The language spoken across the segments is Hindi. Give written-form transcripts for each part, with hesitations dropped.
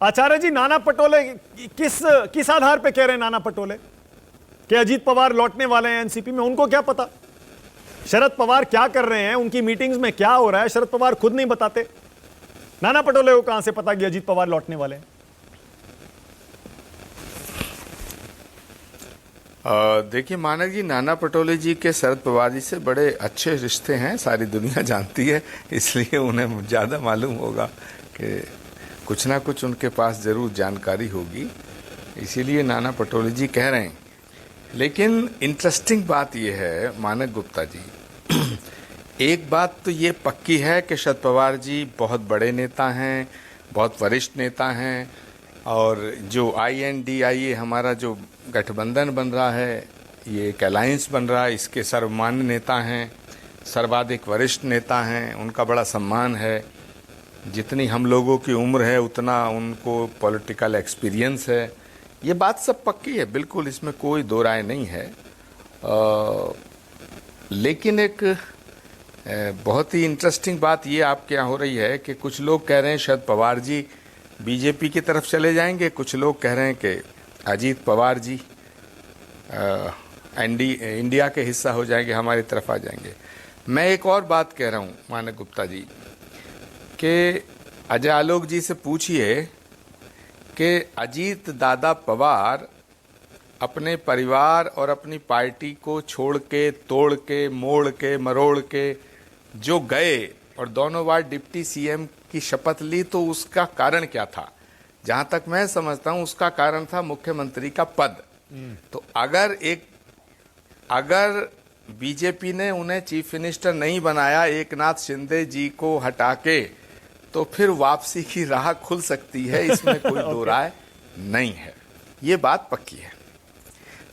आचार्य जी, नाना पटोले किस आधार पे कह रहे हैं नाना पटोले कि अजीत पवार लौटने वाले हैं एनसीपी में? उनको क्या पता शरद पवार क्या कर रहे हैं, उनकी मीटिंग्स में क्या हो रहा है? शरद पवार खुद नहीं बताते। नाना पटोले को कहां से पता कि अजीत पवार लौटने वाले हैं? देखिए मानक जी, नाना पटोले जी के शरद पवार जी से बड़े अच्छे रिश्ते हैं, सारी दुनिया जानती है, इसलिए उन्हें ज़्यादा मालूम होगा कि कुछ ना कुछ उनके पास ज़रूर जानकारी होगी, इसीलिए नाना पटोले जी कह रहे हैं। लेकिन इंटरेस्टिंग बात यह है मानक गुप्ता जी, एक बात तो ये पक्की है कि शरद पवार जी बहुत बड़े नेता हैं, बहुत वरिष्ठ नेता हैं, और जो INDIA हमारा जो गठबंधन बन रहा है, ये एक अलायंस बन रहा है, इसके सर्वमान्य नेता हैं, सर्वाधिक वरिष्ठ नेता हैं, उनका बड़ा सम्मान है। जितनी हम लोगों की उम्र है उतना उनको पॉलिटिकल एक्सपीरियंस है। ये बात सब पक्की है, बिल्कुल इसमें कोई दो राय नहीं है। लेकिन एक बहुत ही इंटरेस्टिंग बात ये आपके यहाँ हो रही है कि कुछ लोग कह रहे हैं शरद पवार जी बीजेपी की तरफ चले जाएंगे, कुछ लोग कह रहे हैं कि अजीत पवार जी इंडिया के हिस्सा हो जाएंगे, हमारी तरफ आ जाएंगे। मैं एक और बात कह रहा हूँ मानक गुप्ता जी कि अजय आलोक जी से पूछिए कि अजीत दादा पवार अपने परिवार और अपनी पार्टी को छोड़ के, तोड़ के, मोड़ के, मरोड़ के जो गए और दोनों बार डिप्टी CM की शपथ ली, तो उसका कारण क्या था? जहां तक मैं समझता हूं उसका कारण था मुख्यमंत्री का पद। तो अगर बीजेपी ने उन्हें चीफ मिनिस्टर नहीं बनाया एकनाथ शिंदे जी को हटा के, तो फिर वापसी की राह खुल सकती है, इसमें कोई दो राय नहीं है, ये बात पक्की है।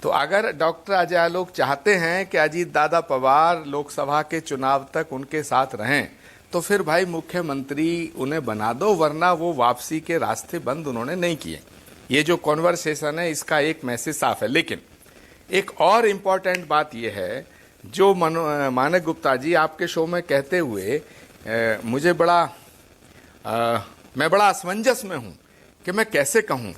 तो अगर डॉक्टर अजय आलोक चाहते हैं कि अजीत दादा पवार लोकसभा के चुनाव तक उनके साथ रहें, तो फिर भाई मुख्यमंत्री उन्हें बना दो, वरना वो वापसी के रास्ते बंद उन्होंने नहीं किए। ये जो कॉन्वर्सेशन है इसका एक मैसेज साफ है। लेकिन एक और इम्पॉर्टेंट बात यह है जो मानक गुप्ता जी आपके शो में कहते हुए मैं बड़ा असमंजस में हूं कि मैं कैसे कहूं,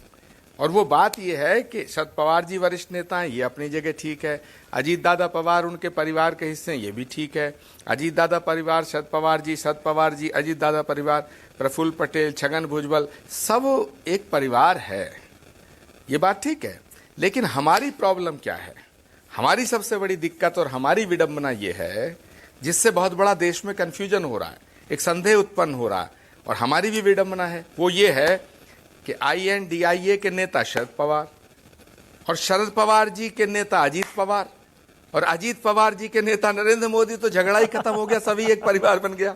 और वो बात यह है कि शरद पवार जी वरिष्ठ नेता हैं, ये अपनी जगह ठीक है, अजीत दादा पवार उनके परिवार के हिस्से हैं, ये भी ठीक है, अजीत दादा परिवार, शरद पवार जी, अजीत दादा परिवार, प्रफुल्ल पटेल, छगन भुजबल, सब एक परिवार है, ये बात ठीक है। लेकिन हमारी प्रॉब्लम क्या है? हमारी सबसे बड़ी दिक्कत और हमारी विडंबना ये है, जिससे बहुत बड़ा देश में कन्फ्यूजन हो रहा है, एक संदेह उत्पन्न हो रहा है, और हमारी भी विडंबना है, वो ये है कि INDIA के नेता शरद पवार और शरद पवार जी के नेता अजीत पवार और अजीत पवार जी के नेता नरेंद्र मोदी, तो झगड़ा ही खत्म हो गया, सभी एक परिवार बन गया।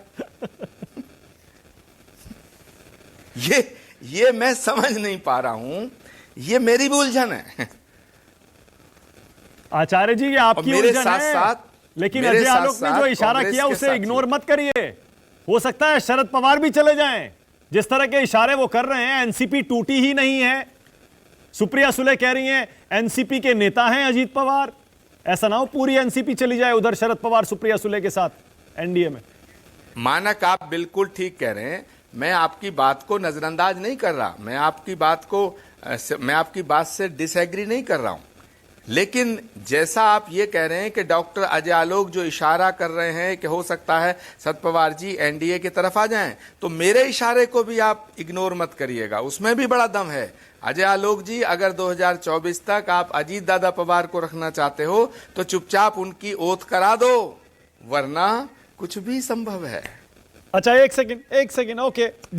ये मैं समझ नहीं पा रहा हूं, ये मेरी भी उलझन है। आचार्य जी, ये आपकी उलझन है, लेकिन अजय आलोक ने जो इशारा किया उसे इग्नोर मत करिए। हो सकता है शरद पवार भी चले जाएं, जिस तरह के इशारे वो कर रहे हैं। एनसीपी टूटी ही नहीं है। सुप्रिया सुले कह रही हैं एनसीपी के नेता हैं अजीत पवार। ऐसा ना हो पूरी एनसीपी चली जाए उधर शरद पवार सुप्रिया सुले के साथ एनडीए में। मानक, आप बिल्कुल ठीक कह रहे हैं, मैं आपकी बात को नजरअंदाज नहीं कर रहा, मैं आपकी बात से डिसएग्री नहीं कर रहा हूं। लेकिन जैसा आप ये कह रहे हैं कि डॉक्टर अजय आलोक जो इशारा कर रहे हैं कि हो सकता है शरद पवार जी एनडीए की तरफ आ जाएं, तो मेरे इशारे को भी आप इग्नोर मत करिएगा, उसमें भी बड़ा दम है। अजय आलोक जी, अगर 2024 तक आप अजीत दादा पवार को रखना चाहते हो तो चुपचाप उनकी ओथ करा दो, वरना कुछ भी संभव है। अच्छा, एक सेकंड, ओके।